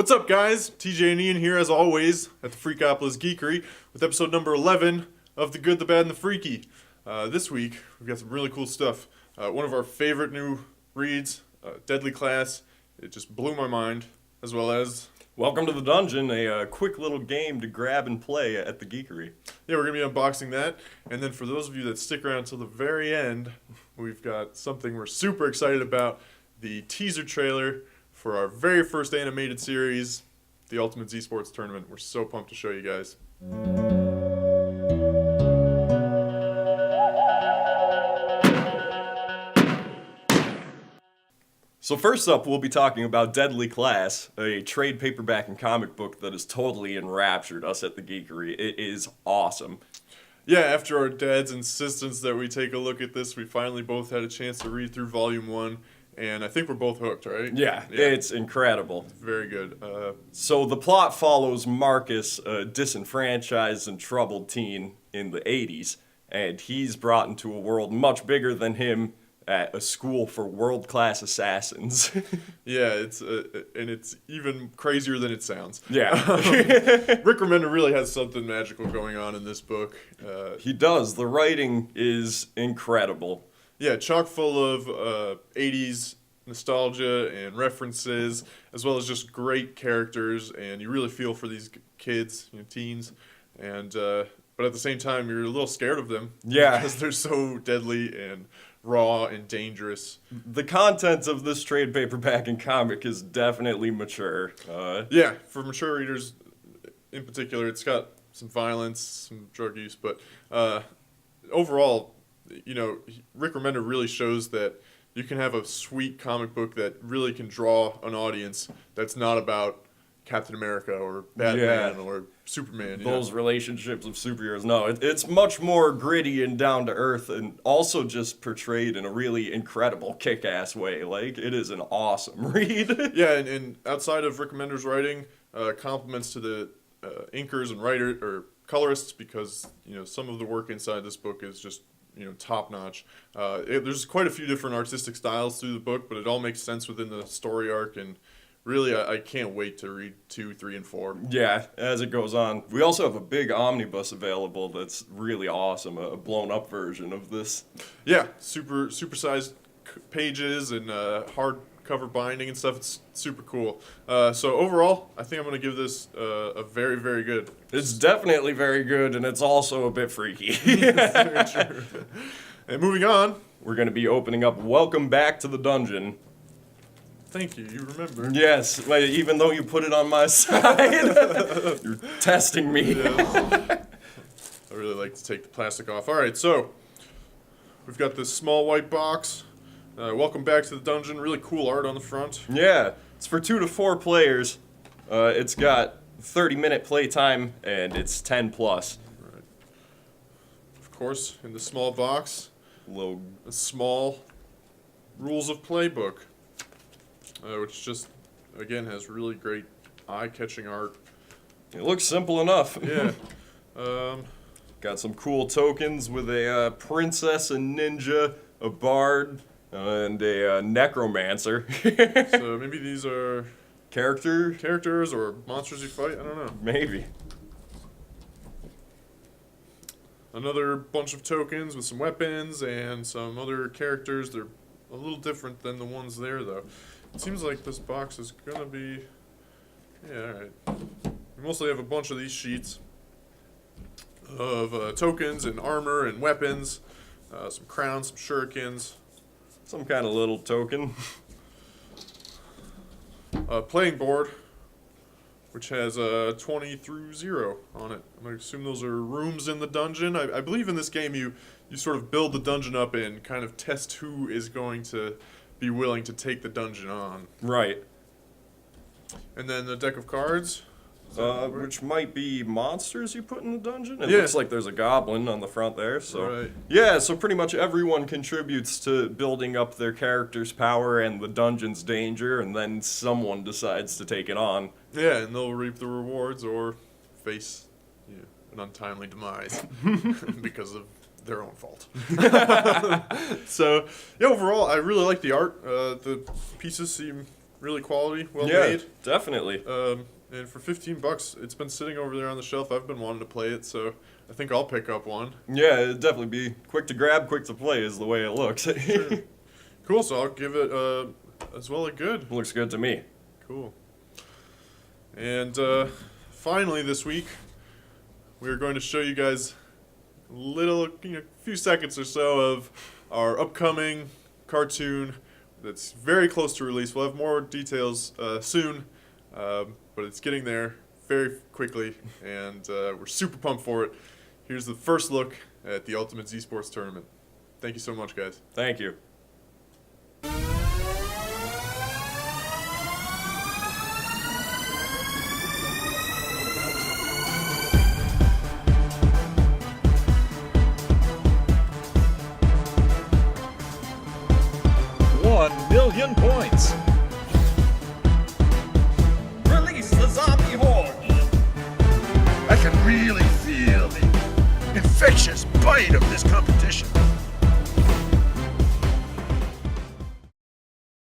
What's up, guys? TJ and Ian here, as always, at the Freakopolis Geekery with episode number 11 of The Good, the Bad, and the Freaky. This week, we've got some really cool stuff. One of our favorite new reads, Deadly Class. It just blew my mind, as well as... Welcome to the Dungeon, a quick little game to grab and play at the Geekery. Yeah, we're going to be unboxing that. And then for those of you that stick around till the very end, we've got something we're super excited about. The teaser trailer for our very first animated series, the Ultimate Z-Sports Tournament. We're so pumped to show you guys. So first up, we'll be talking about Deadly Class, a trade paperback and comic book that has totally enraptured us at the Geekery. It is awesome. Yeah, after our dad's insistence that we take a look at this, we finally both had a chance to read through Volume 1, and I think we're both hooked, right? Yeah. It's incredible. Very good. So the plot follows Marcus, a disenfranchised and troubled teen in the 80s, and he's brought into a world much bigger than him at a school for world-class assassins. Yeah, it's even crazier than it sounds. Yeah. Rick Remender really has something magical going on in this book. He does. The writing is incredible. Yeah, chock full of 80s nostalgia and references, as well as just great characters, and you really feel for these kids, teens, and but at the same time, you're a little scared of them. Yeah. Because they're so deadly and raw and dangerous. The content of this trade paperback and comic is definitely mature. Yeah, for mature readers in particular, it's got some violence, some drug use, but overall, Rick Remender really shows that you can have a sweet comic book that really can draw an audience that's not about Captain America or Batman or Superman. Those relationships of superheroes. No, it's much more gritty and down to earth, and also just portrayed in a really incredible kick-ass way. Like, it is an awesome read. Yeah, and outside of Rick Remender's writing, compliments to the inkers and writers or colorists, because some of the work inside this book is just top notch. There's quite a few different artistic styles through the book, but it all makes sense within the story arc, and really, I can't wait to read 2, 3, and 4. Yeah, as it goes on. We also have a big omnibus available that's really awesome, a blown-up version of this. Yeah, super-sized pages and hardcover binding and stuff. It's super cool. So overall, I think I'm going to give this a very, very good. It's definitely very good, and it's also a bit freaky. That's very true. And moving on, we're going to be opening up Welcome Back to the Dungeon. Thank you. You remember. Yes, even though you put it on my side. You're testing me. Yes. I really like to take the plastic off. All right, so we've got this small white box. Welcome back to the dungeon. Really cool art on the front. Yeah, it's for 2 to 4 players. It's got 30-minute play time, and it's 10+. All right. Of course, in the small box, a small rules of play book. Which just, again, has really great eye-catching art. It looks simple enough. Yeah. Got some cool tokens with a princess, a ninja, a bard, and a necromancer. So maybe these are characters or monsters you fight? I don't know. Maybe. Another bunch of tokens with some weapons and some other characters. They're a little different than the ones there, though. It seems like this box is going to be... Yeah, alright. We mostly have a bunch of these sheets of tokens and armor and weapons, some crowns, some shurikens. Some kind of little token. A playing board, which has 20 through 0 on it. I'm going to assume those are rooms in the dungeon. I believe in this game you sort of build the dungeon up and kind of test who is going to be willing to take the dungeon on. Right. And then the deck of cards. Which might be monsters you put in the dungeon. It Yeah. looks like there's a goblin on the front there. So Right. Yeah, so pretty much everyone contributes to building up their character's power and the dungeon's danger, and then someone decides to take it on. Yeah, and they'll reap the rewards or face an untimely demise because of their own fault. So, yeah, overall, I really like the art. The pieces seem really quality, well Yeah, made. definitely. And for $15, it's been sitting over there on the shelf. I've been wanting to play it, so I think I'll pick up one. Yeah, it'd definitely be quick to grab, quick to play is the way it looks. Cool, so I'll give it as well a good. Looks good to me. Cool. And finally this week, we're going to show you guys a few seconds or so of our upcoming cartoon that's very close to release. We'll have more details soon, but it's getting there very quickly, and we're super pumped for it. Here's the first look at the Ultimate Z Sports Tournament. Thank you so much, guys. Thank you. $1,000,000 points. Release the zombie horde! I can really feel the infectious bite of this competition.